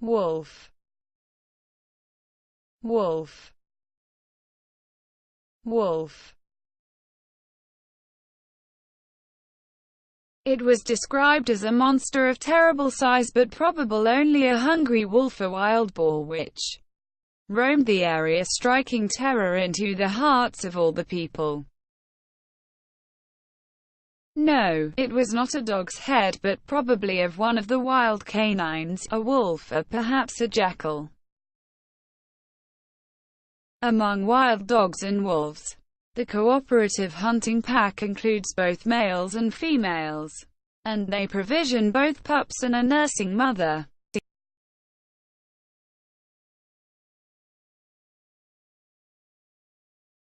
wulf, wulf, wulf. It was described as a monster of terrible size but probable only a hungry wolf, a wild boar which roamed the area, striking terror into the hearts of all the people. No, it was not a dog's head, but probably of one of the wild canines, a wolf or perhaps a jackal. Among wild dogs and wolves, the cooperative hunting pack includes both males and females, and they provision both pups and a nursing mother.